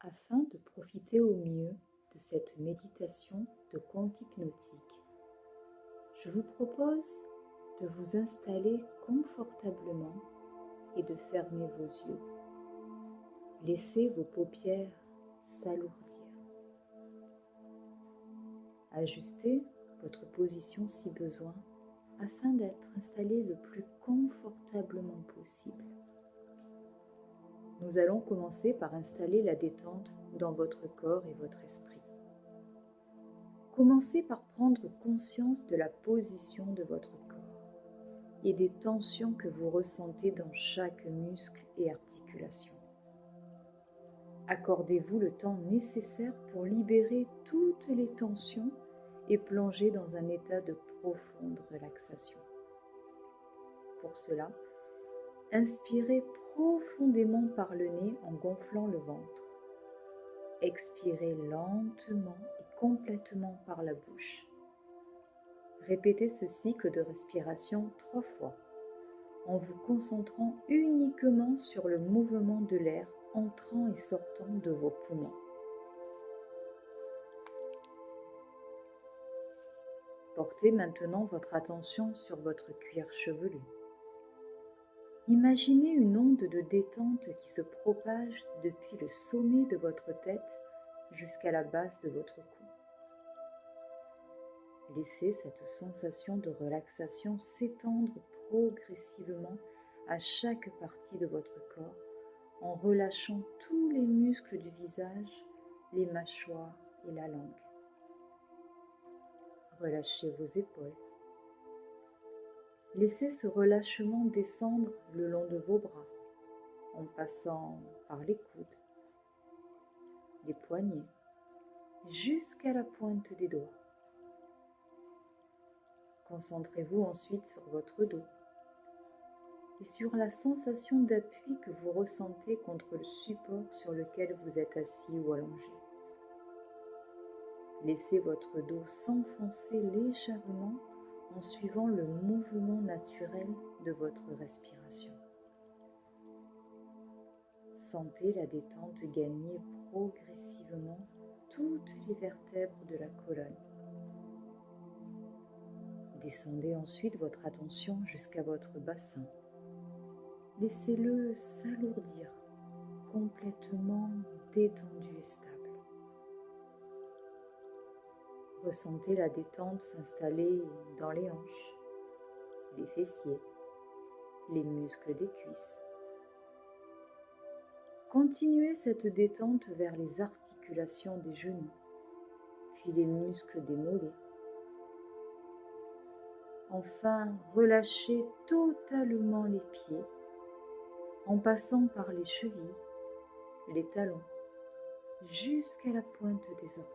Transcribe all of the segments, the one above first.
Afin de profiter au mieux de cette méditation de conte hypnotique, je vous propose de vous installer confortablement et de fermer vos yeux. Laissez vos paupières s'alourdir. Ajustez votre position si besoin afin d'être installé le plus confortablement possible. Nous allons commencer par installer la détente dans votre corps et votre esprit. Commencez par prendre conscience de la position de votre corps et des tensions que vous ressentez dans chaque muscle et articulation. Accordez-vous le temps nécessaire pour libérer toutes les tensions et plonger dans un état de profonde relaxation. Pour cela, inspirez profondément par le nez en gonflant le ventre. Expirez lentement et complètement par la bouche. Répétez ce cycle de respiration 3 fois en vous concentrant uniquement sur le mouvement de l'air entrant et sortant de vos poumons. Portez maintenant votre attention sur votre cuir chevelu. Imaginez une onde de détente qui se propage depuis le sommet de votre tête jusqu'à la base de votre cou. Laissez cette sensation de relaxation s'étendre progressivement à chaque partie de votre corps en relâchant tous les muscles du visage, les mâchoires et la langue. Relâchez vos épaules. Laissez ce relâchement descendre le long de vos bras, en passant par les coudes, les poignets, jusqu'à la pointe des doigts. Concentrez-vous ensuite sur votre dos et sur la sensation d'appui que vous ressentez contre le support sur lequel vous êtes assis ou allongé. Laissez votre dos s'enfoncer légèrement en suivant le mouvement naturel de votre respiration. Sentez la détente gagner progressivement toutes les vertèbres de la colonne. Descendez ensuite votre attention jusqu'à votre bassin. Laissez-le s'alourdir, complètement détendu et stable. Ressentez la détente s'installer dans les hanches, les fessiers, les muscles des cuisses. Continuez cette détente vers les articulations des genoux, puis les muscles des mollets. Enfin, relâchez totalement les pieds en passant par les chevilles, les talons, jusqu'à la pointe des orteils.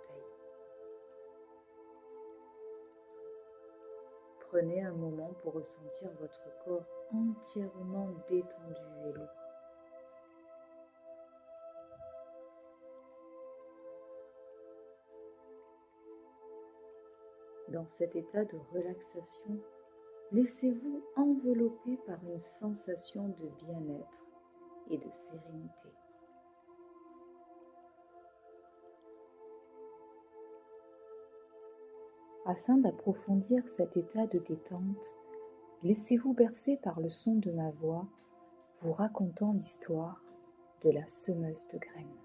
Prenez un moment pour ressentir votre corps entièrement détendu et lourd. Dans cet état de relaxation, laissez-vous envelopper par une sensation de bien-être et de sérénité. Afin d'approfondir cet état de détente, laissez-vous bercer par le son de ma voix, vous racontant l'histoire de la semeuse de graines.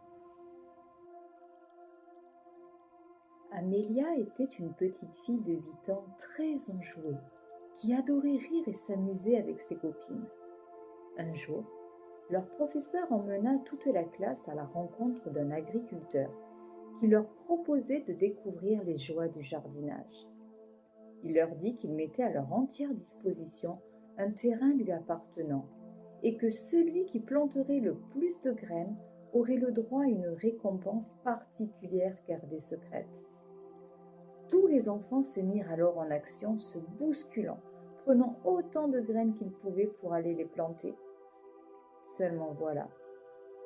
Amélia était une petite fille de 8 ans très enjouée, qui adorait rire et s'amuser avec ses copines. Un jour, leur professeur emmena toute la classe à la rencontre d'un agriculteur qui leur proposait de découvrir les joies du jardinage. Il leur dit qu'il mettait à leur entière disposition un terrain lui appartenant et que celui qui planterait le plus de graines aurait le droit à une récompense particulière gardée secrète. Tous les enfants se mirent alors en action, se bousculant, prenant autant de graines qu'ils pouvaient pour aller les planter. Seulement voilà,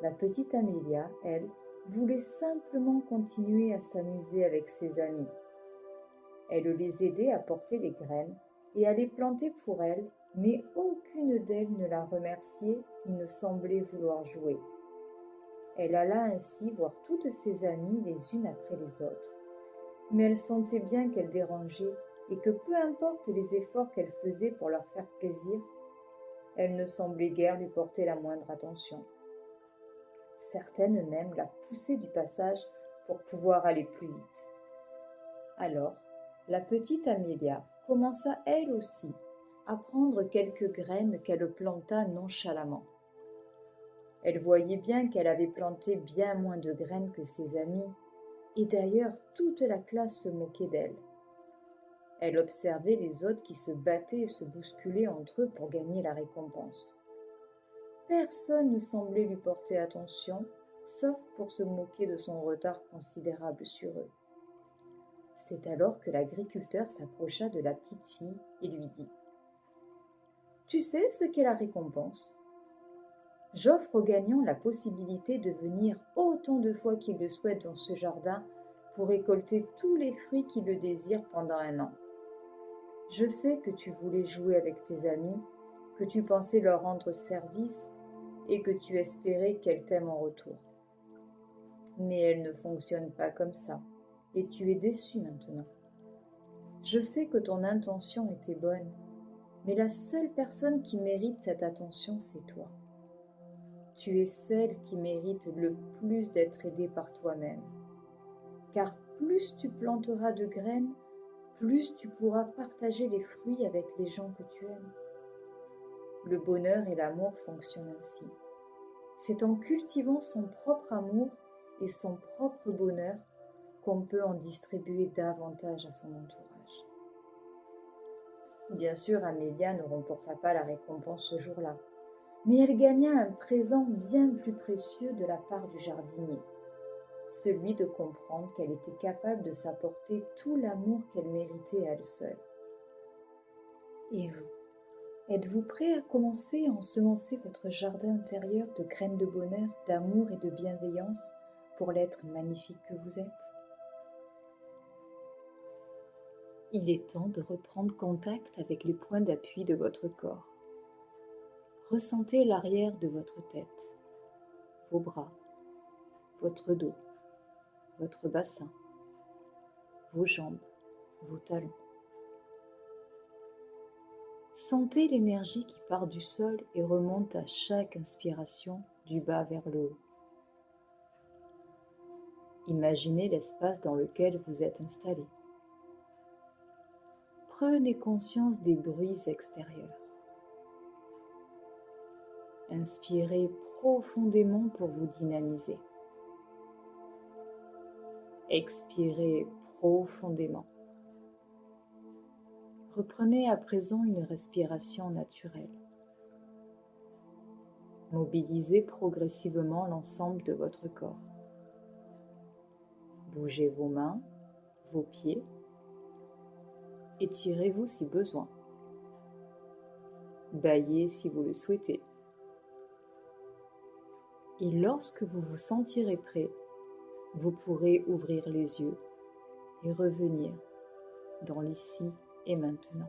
la petite Amélia, elle, voulait simplement continuer à s'amuser avec ses amis. Elle les aidait à porter les graines et à les planter pour elle, mais aucune d'elles ne la remerciait ni ne semblait vouloir jouer. Elle alla ainsi voir toutes ses amies les unes après les autres. Mais elle sentait bien qu'elle dérangeait et que peu importe les efforts qu'elle faisait pour leur faire plaisir, elle ne semblait guère lui porter la moindre attention. Certaines même la poussaient du passage pour pouvoir aller plus vite. Alors, la petite Amélia commença elle aussi à prendre quelques graines qu'elle planta nonchalamment. Elle voyait bien qu'elle avait planté bien moins de graines que ses amies, et d'ailleurs toute la classe se moquait d'elle. Elle observait les autres qui se battaient et se bousculaient entre eux pour gagner la récompense. Personne ne semblait lui porter attention, sauf pour se moquer de son retard considérable sur eux. C'est alors que l'agriculteur s'approcha de la petite fille et lui dit « Tu sais ce qu'est la récompense ? J'offre aux gagnants la possibilité de venir autant de fois qu'ils le souhaitent dans ce jardin pour récolter tous les fruits qu'ils le désirent pendant un an. Je sais que tu voulais jouer avec tes amis, que tu pensais leur rendre service et que tu espérais qu'elles t'aiment en retour. Mais elles ne fonctionnent pas comme ça, et tu es déçu maintenant. Je sais que ton intention était bonne, mais la seule personne qui mérite cette attention, c'est toi. Tu es celle qui mérite le plus d'être aidée par toi-même. Car plus tu planteras de graines, plus tu pourras partager les fruits avec les gens que tu aimes. Le bonheur et l'amour fonctionnent ainsi. C'est en cultivant son propre amour et son propre bonheur qu'on peut en distribuer davantage à son entourage. Bien sûr, Amélia ne remporta pas la récompense ce jour-là, mais elle gagna un présent bien plus précieux de la part du jardinier, celui de comprendre qu'elle était capable de s'apporter tout l'amour qu'elle méritait à elle seule. Et vous, êtes-vous prêt à commencer à ensemencer votre jardin intérieur de graines de bonheur, d'amour et de bienveillance pour l'être magnifique que vous êtes ? Il est temps de reprendre contact avec les points d'appui de votre corps. Ressentez l'arrière de votre tête, vos bras, votre dos, votre bassin, vos jambes, vos talons. Sentez l'énergie qui part du sol et remonte à chaque inspiration du bas vers le haut. Imaginez l'espace dans lequel vous êtes installé. Prenez conscience des bruits extérieurs. Inspirez profondément pour vous dynamiser. Expirez profondément. Reprenez à présent une respiration naturelle. Mobilisez progressivement l'ensemble de votre corps. Bougez vos mains, vos pieds. Étirez-vous si besoin. Bâillez si vous le souhaitez. Et lorsque vous vous sentirez prêt, vous pourrez ouvrir les yeux et revenir dans l'ici et maintenant.